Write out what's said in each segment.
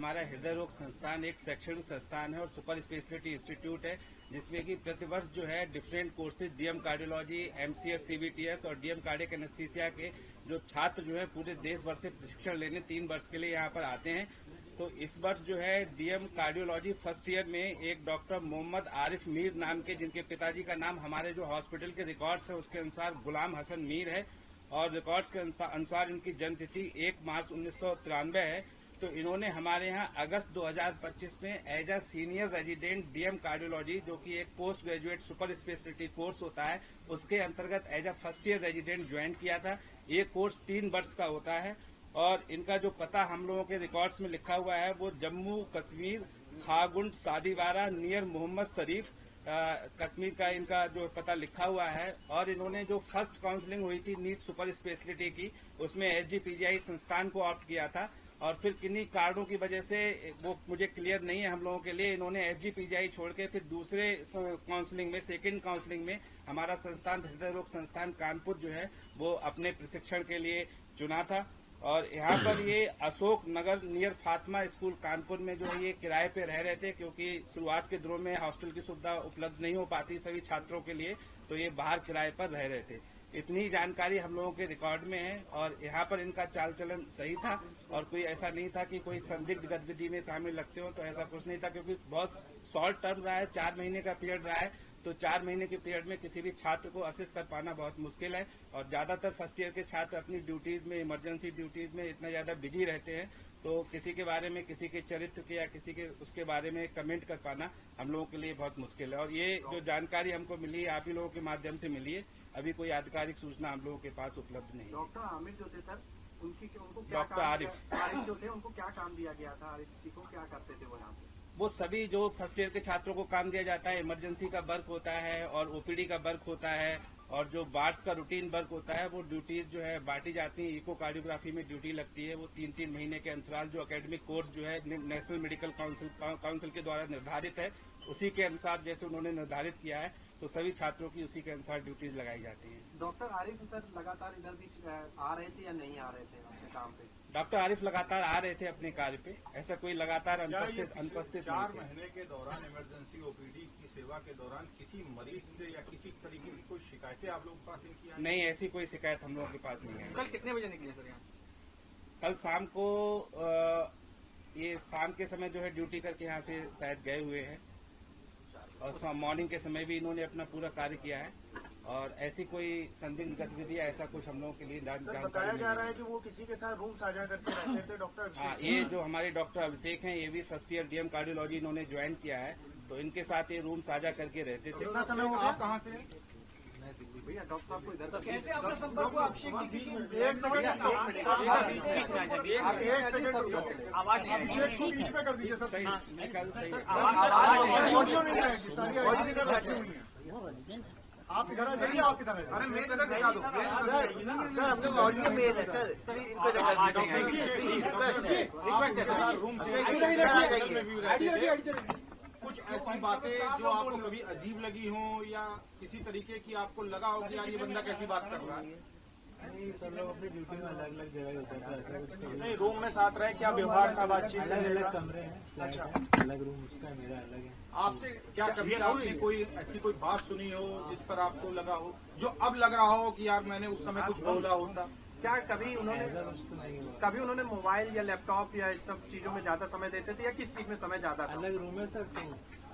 हमारा हृदय रोग संस्थान एक शैक्षणिक संस्थान है और सुपर स्पेशलिटी इंस्टीट्यूट है, जिसमें कि प्रतिवर्ष जो है different courses DM cardiology, MCS, CBTS और डीएम कार्डियक एनेस्थीसिया के जो छात्र जो है पूरे देश भर से प्रशिक्षण लेने 3 वर्ष के लिए यहाँ पर आते हैं। तो इस वर्ष जो है डीएम कार्डियोलॉजी फर्स्ट ईयर में एक डॉक्टर मोहम्मद आरिफ मीर नाम के, जिनके पिताजी का नाम हमारे जो हॉस्पिटल के रिकॉर्ड्स है उसके अनुसार गुलाम हसन मीर है और रिकॉर्ड्स के अनुसार इनकी जन्म तिथि 1 मार्च 1993 है। तो इन्होंने हमारे यहाँ अगस्त 2025 में as a senior resident DM cardiology, जो कि एक post graduate super speciality course होता है, उसके अंतर्गत as a first year resident join किया था। ये कोर्स 3 वर्ष का होता है और इनका जो पता हम लोगों के रिकॉर्ड्स में लिखा हुआ है वो जम्मू कश्मीर, खागुंड सादीवारा नियर मोहम्मद शरीफ कश्मीर का इनका जो पता लिखा हुआ है। और इन्होंने जो फर्स्ट काउंसलिंग हुई थी नीट सुपर स्पेशलिटी की, उसमें एसजीपीजीआई संस्थान को ऑप्ट किया था और फिर किन्हीं कारणों की वजह से वो मुझे क्लियर नहीं है हम लोगों के लिए, इन्होंने एसजीपीजीआई छोड़ के फिर दूसरे काउंसलिंग में, सेकेंड काउंसलिंग में हमारा संस्थान हृदय रोग संस्थान कानपुर जो है वो अपने प्रशिक्षण के लिए चुना था। और यहाँ पर ये अशोक नगर नियर फातिमा स्कूल कानपुर में जो है ये किराए पे रह रहे थे, क्योंकि शुरुआत के दिनों में हॉस्टल की सुविधा उपलब्ध नहीं हो पाती सभी छात्रों के लिए, तो ये बाहर किराए पर रह रहे थे। इतनी जानकारी हम लोगों के रिकॉर्ड में है और यहाँ पर इनका चाल चलन सही था और कोई ऐसा नहीं था कि कोई संदिग्ध गतिविधि में शामिल लगते हो, तो ऐसा कुछ नहीं था, क्योंकि बहुत शॉर्ट टर्म रहा है, 4 महीने का पीरियड रहा है। तो 4 महीने के पीरियड में किसी भी छात्र को असिस कर पाना बहुत मुश्किल है और ज्यादातर फर्स्ट ईयर के छात्र अपनी ड्यूटीज में, इमरजेंसी ड्यूटीज में इतना ज्यादा बिजी रहते हैं, तो किसी के बारे में, किसी के चरित्र के या किसी के उसके बारे में कमेंट कर पाना हम लोगों के लिए बहुत मुश्किल है। और ये जो जानकारी हमको मिली है आप ही लोगों के माध्यम से मिली है, अभी कोई आधिकारिक सूचना हम लोगों के पास उपलब्ध नहीं है। डॉक्टर आमिर जो थे सर, उनको डॉक्टर आरिफ जो थे उनको क्या काम दिया गया था? आरिफ जी को क्या करते थे वो यहाँ पे? वो सभी जो फर्स्ट ईयर के छात्रों को काम दिया जाता है, इमरजेंसी का वर्क होता है और ओपीडी का वर्क होता है और जो वार्ड्स का रूटीन वर्क होता है, वो ड्यूटीज जो है बांटी जाती है। इकोकार्डियोग्राफी में ड्यूटी लगती है, वो 3-3 महीने के अंतराल जो एकेडमिक कोर्स जो है नेशनल मेडिकल काउंसिल के द्वारा निर्धारित है, उसी के अनुसार जैसे उन्होंने निर्धारित किया है, तो सभी छात्रों की उसी के अनुसार ड्यूटीज लगाई जाती है। डॉक्टर आरिफ सर लगातार इधर भी आ रहे थे या नहीं आ रहे थे अपने काम पे? डॉक्टर आरिफ लगातार आ रहे थे अपने कार्य पे, ऐसा कोई लगातार अनुपस्थित 4 महीने के दौरान इमरजेंसी ओपीडी की सेवा के दौरान किसी मरीज से या किसी तरीके की कोई शिकायतें आप लोगों के पास इनकी आई? नहीं, ऐसी कोई शिकायत हम लोगों के पास नहीं है। कल कितने बजे निकले सर यहाँ? कल शाम को ये शाम के समय जो है ड्यूटी करके यहाँ से शायद गए हुए हैं और मॉर्निंग के समय भी इन्होंने अपना पूरा कार्य किया है और ऐसी कोई संदिग्ध गतिविधि ऐसा कुछ हम लोगों के लिए जानकारी बताया जा रहा है कि वो किसी के साथ रूम साझा करके रहते थे डॉक्टर। हाँ, ये जो हमारे डॉक्टर अभिषेक हैं, ये भी फर्स्ट ईयर डीएम कार्डियोलॉजी इन्होंने ज्वाइन किया है, तो इनके साथ ये रूम साझा करके रहते थे। कितना समय हो गया? आप कहाँ से? भैया डॉक्टर साहब को इधर कैसे आपका संपर्क हुआ? अभिषेक जी एक सेकंड आवाज अभिषेक को बीच में कर दीजिए सर। सही ऑडियो नहीं आएगी, सारी आप इधर आ जाइए, आप इधर। अरे मैं इधर दिखा दूं सर, हम लोग ऑडियो में है सर, इनको कुछ ऐसी बातें जो आपको कभी अजीब लगी हो या किसी तरीके की आपको लगा हो कि यार ये बंदा कैसी बात कर रहा है? नहीं, सब लोग अपनी ड्यूटी में अलग अलग जगह होता था, ऐसा कुछ नहीं। रूम में साथ रहे, क्या व्यवहार था, बातचीत? अलग अलग कमरे हैं, अच्छा अलग रूम उसका है, मेरा अलग है। आपसे क्या कभी आपने कोई ऐसी कोई बात सुनी हो जिस पर आपको लगा हो, जो अब लग रहा हो कि यार मैंने उस समय कुछ बोला होता? क्या कभी उन्होंने मोबाइल या लैपटॉप या इस सब चीजों में ज्यादा समय देते थे या किस चीज में समय ज्यादा था? अलग रूम है सर, तो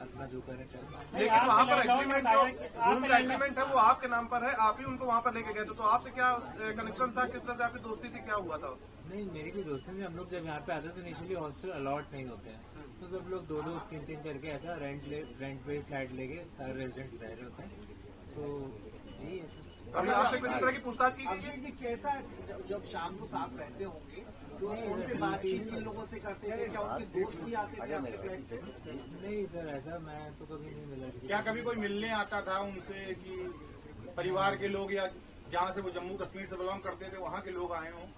अपना जो करें चलता। लेकिन वहाँ पर एग्रीमेंट, जो रूम का एग्रीमेंट है वो आपके नाम पर है, आप ही उनको वहाँ पर लेके गए थे, तो आपसे क्या कनेक्शन था, किस तरह से आपकी दोस्ती थी, क्या हुआ था? नहीं, मेरी कोई दोस्ती नहीं। हम लोग जब यहाँ पे आते थे इनिशियली हॉस्टल अलॉट नहीं होते हैं, तो सब लोग 2-2, 3-3 करके ऐसा रेंट पे फ्लैट लेके सारे रेजिडेंट्स रह रहे होते हैं, तो यही है। अभी आपसे किसी तरह की पूछताछ की अभिषेक जी कैसा जब शाम को साथ रहते होंगे तो उनके बातचीत इन लोगों से करते थे, क्या उनके दोस्त भी आते थे आपके फ्लैट पे? नहीं सर, ऐसा मैं तो कभी नहीं मिला। क्या कभी कोई मिलने आता था उनसे कि परिवार के लोग या जहाँ से वो जम्मू कश्मीर से बिलोंग करते थे वहाँ के लोग आए हों?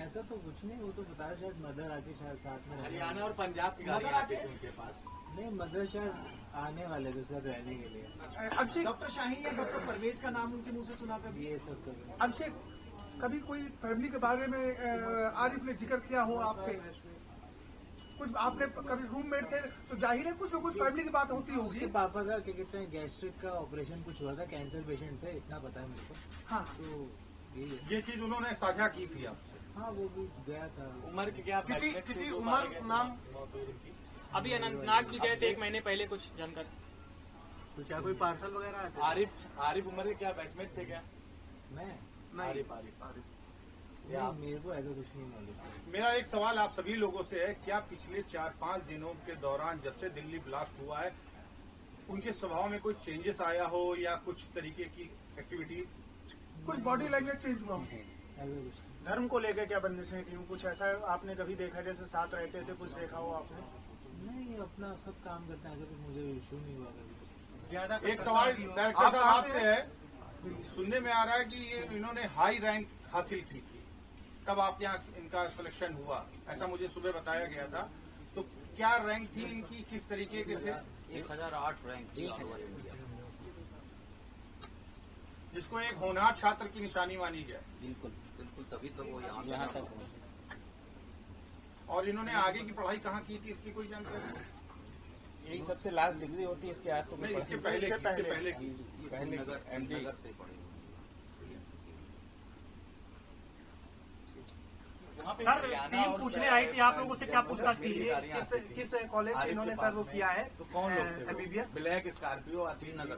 ऐसा तो कुछ नहीं, वो तो बताया शायद मदर आके शायद साथ में हरियाणा और पंजाब की गाड़ी आती थी उनके पास। नहीं, मदर शायद आने वाले थे सर रहने के लिए। अभिषेक, डॉक्टर शाहीन या डॉक्टर परवेज का नाम उनके मुंह से सुना कभी? ये सब कभी। अभिषेक, कभी कोई फैमिली के बारे में आरिफ ने जिक्र किया हो आपसे? कुछ आपने कभी रूममेट थे तो जाहिर है कुछ ना कुछ फैमिली की बात होती होगी। उसके पापा का क्या कहते हैं गैस्ट्रिक का ऑपरेशन कुछ हुआ था, कैंसर पेशेंट थे, इतना पता है मेरे को। हाँ, तो यही है। ये चीज उन्होंने साझा की थी आपसे? हाँ वो भी गया था। उम्र की क्या किसी उम्र नाम अभी अनंतनाग भी गए थे 1 महीने पहले, कुछ जानकारी? तो क्या कोई पार्सल वगैरह आते हैं? आरिफ उम्र के क्या बैचमेट थे क्या? मैं आरिफ नहीं, मेरे को ऐसा कुछ नहीं मालूम। मेरा एक सवाल आप सभी लोगों से है, क्या पिछले 4-5 दिनों के दौरान जब से दिल्ली ब्लास्ट हुआ है उनके स्वभाव में कोई चेंजेस आया हो या कुछ तरीके की एक्टिविटी? कुछ बॉडी लैंग्वेज चेंज हुआ हो? ऐसा कुछ नहीं। धर्म को लेकर क्या बंदिशें थी, कुछ ऐसा आपने कभी देखा जैसे साथ रहते थे, कुछ देखा हो आपने? नहीं, अपना सब काम करते हैं, ऐसा कुछ मुझे इशू नहीं हुआ कभी। ज्यादा एक सवाल डायरेक्टर साहब आपसे है, सुनने में आ रहा है कि ये इन्होंने हाई रैंक हासिल की थी, तब आपके यहाँ इनका सिलेक्शन हुआ, ऐसा मुझे सुबह बताया गया था। तो क्या रैंक थी इनकी, किस तरीके के थे? 1008 रैंक थी ऑल ओवर इंडिया, जिसको एक होनहार छात्र की निशानी मानी जाए। बिल्कुल बिल्कुल, तभी तो वो यहाँ तक पहुंचे। और इन्होंने आगे की पढ़ाई कहाँ की थी, इसकी कोई जानकारी? यही सबसे लास्ट डिग्री होती है इसके आज तो नहीं, इसके पहले की श्रीनगर से पढ़े। सर टीम पूछने आई थी आप लोगों से, क्या पूछताछ की है? किस कॉलेज से इन्होंने सर वो किया है? तो कौन लोग थे? MBBS ब्लैक स्कॉर्पियो श्रीनगर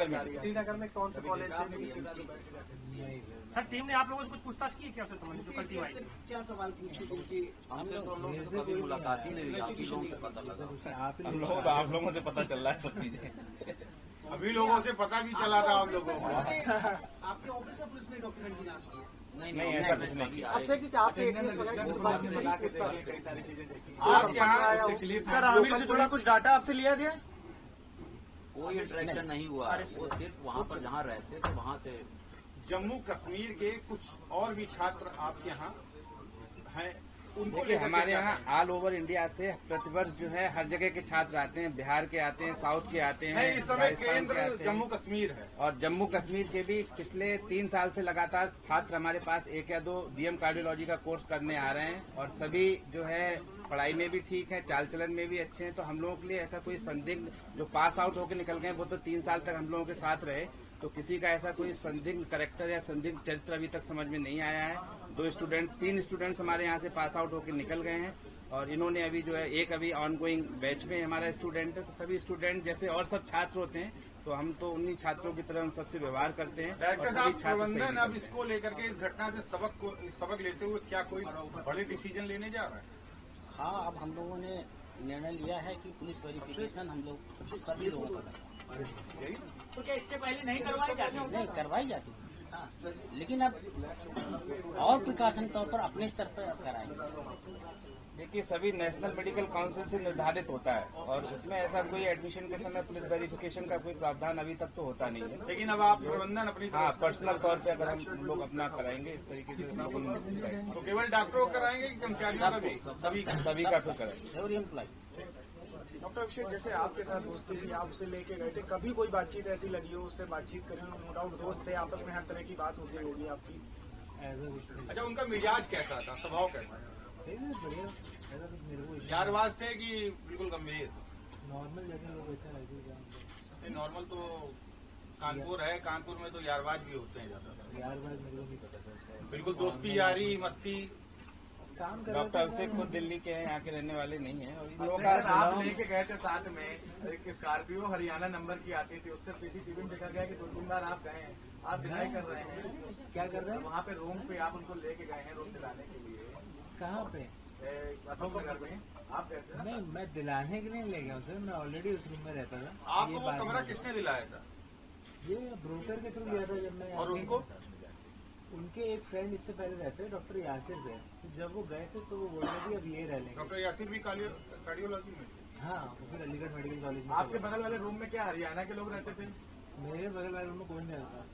में। श्रीनगर में कौन से कॉलेज से? सर टीम ने आप लोगों से कुछ पूछताछ की क्या उससे संबंधित, जो कल टीम आई? क्या सवाल पूछे क्योंकि हमसे तो लोगों से कभी मुलाकात ही नहीं हुई, आप ही लोगों से पता लगा। आप लोगों से पता चल रहा है सब चीजें। अभी लोगों से पता भी चला था आप लोगों को। आपके ऑफिस में पुलिस ने डॉक्यूमेंट की जांच की है? नहीं ऐसा कुछ नहीं। कई सारी चीजें देखी। आप यहाँ सर आमिर से जुड़ा कुछ डाटा आपसे लिया गया? कोई इंटरेक्शन नहीं हुआ, वो सिर्फ वहाँ पर जहाँ रहते थे वहाँ से। जम्मू कश्मीर के कुछ और भी छात्र आपके यहाँ हैं, उनको देखिए लेकर हमारे क्या यहाँ कहें? ऑल ओवर इंडिया से प्रतिवर्ष जो है हर जगह के छात्र आते हैं, बिहार के आते हैं, साउथ के आते हैं, नहीं, इस समय राजस्थान के केंद्र आते हैं। जम्मू कश्मीर है। और जम्मू कश्मीर के भी पिछले 3 साल से लगातार छात्र हमारे पास 1 या 2 डीएम कार्डियोलॉजी का कोर्स करने आ रहे हैं और सभी जो है पढ़ाई में भी ठीक है, चाल चलन में भी अच्छे हैं। तो हम लोगों के लिए ऐसा कोई संदिग्ध जो पास आउट होकर निकल गए वो तो 3 साल तक हम लोगों के साथ रहे, तो किसी का ऐसा कोई संदिग्ध कैरेक्टर या संदिग्ध चरित्र अभी तक समझ में नहीं आया है। 3 स्टूडेंट्स हमारे यहाँ से पास आउट होकर निकल गए हैं और इन्होंने अभी जो है एक अभी ऑनगोइंग बैच में हमारा स्टूडेंट है। तो सभी स्टूडेंट जैसे और सब छात्र होते हैं तो हम तो उन्हीं छात्रों की तरह हम सबसे व्यवहार करते हैं। डायरेक्टर और साहब, सभी छात्र सही प्रबंधन अब निकलते हैं। इसको लेकर के इस घटना से सबक लेते हुए क्या कोई बड़े डिसीजन लेने जा रहा है? हाँ, अब हम लोगों ने निर्णय लिया है कि पुलिस वेरिफिकेशन हम लोग सभी लोगों का करें। तो क्या इससे पहले नहीं करवाई जाती? नहीं करवाई जाती है, हाँ, लेकिन अब और प्रिकॉशन तौर पर अपने स्तर पर कराएंगे। देखिए सभी नेशनल मेडिकल काउंसिल से निर्धारित होता है और उसमें ऐसा कोई एडमिशन के समय पुलिस वेरिफिकेशन का कोई प्रावधान अभी तक तो होता नहीं है। लेकिन अब आप प्रबंधन अपनी हाँ, तरफ से- पर्सनल तौर पे अगर हम लोग अपना कराएंगे इस तरीके से हम लोगों ने decide किया। तो केवल डॉक्टरों को कराएंगे कि कर्मचारियों का भी? सभी का तो करेंगे। Every employ. डॉक्टर अभिषेक, जैसे आपके साथ दोस्ती थी, आप उसे लेके गए थे, कभी कोई बातचीत ऐसी लगी हो, उससे बातचीत करें, नो डाउट दोस्त थे, आपस में हर तरह की बात होती होगी आपकी? ऐसा कुछ नहीं। अच्छा, उनका मिजाज कैसा था, स्वभाव कैसा था? बढ़िया, ऐसा कुछ मेरे को issue यारवाज थे कि बिल्कुल गंभीर? नहीं। नॉर्मल जैसे लोग होते हैं ऐसे ही काम नहीं, नॉर्मल तो कानपुर है, कानपुर में तो यारवाज भी होते हैं ज्यादातर। यार बात मेरे को नहीं पता था। बिल्कुल दोस्ती यारी मस्ती। काम कर डॉक्टर अभिषेक खुद दिल्ली के हैं, यहाँ के रहने वाले नहीं है और इन लोगों सर, आप का लेके गए थे साथ में, एक स्कॉर्पियो हरियाणा नंबर की आती थी, उससे सीसीटीवी में देखा गया कि 2-3 बार आप गए हैं, आप डिनाई कर रहे हैं। क्या कर रहे हैं? वहाँ पे रूम पे आप उनको लेके गए हैं रूम दिलाने के लिए, कहाँ पे? अशोक नगर में आप गए थे ना? नहीं, मैं दिलाने के लिए ले गया सर, मैं ऑलरेडी उस रूम में रहता था। आपको ये वो बात कमरा नहीं- किसने दिलाया था? ये ब्रोकर के थ्रू लिया था जब मैं। और उनको? उनके एक फ्रेंड इससे पहले रहते हैं, डॉक्टर यासिर थे। तो जब वो गए थे तो वो बोल रहे थे अब ये रह लेंगे। डॉक्टर यासिर भी कार्डियोलॉजी में थे। हाँ, वो फिर अलीगढ़ मेडिकल कॉलेज में आपके चले बगल वाले रूम में क्या हरियाणा के लोग रहते थे? गए। मेरे बगल वाले रूम में कोई नहीं रहता।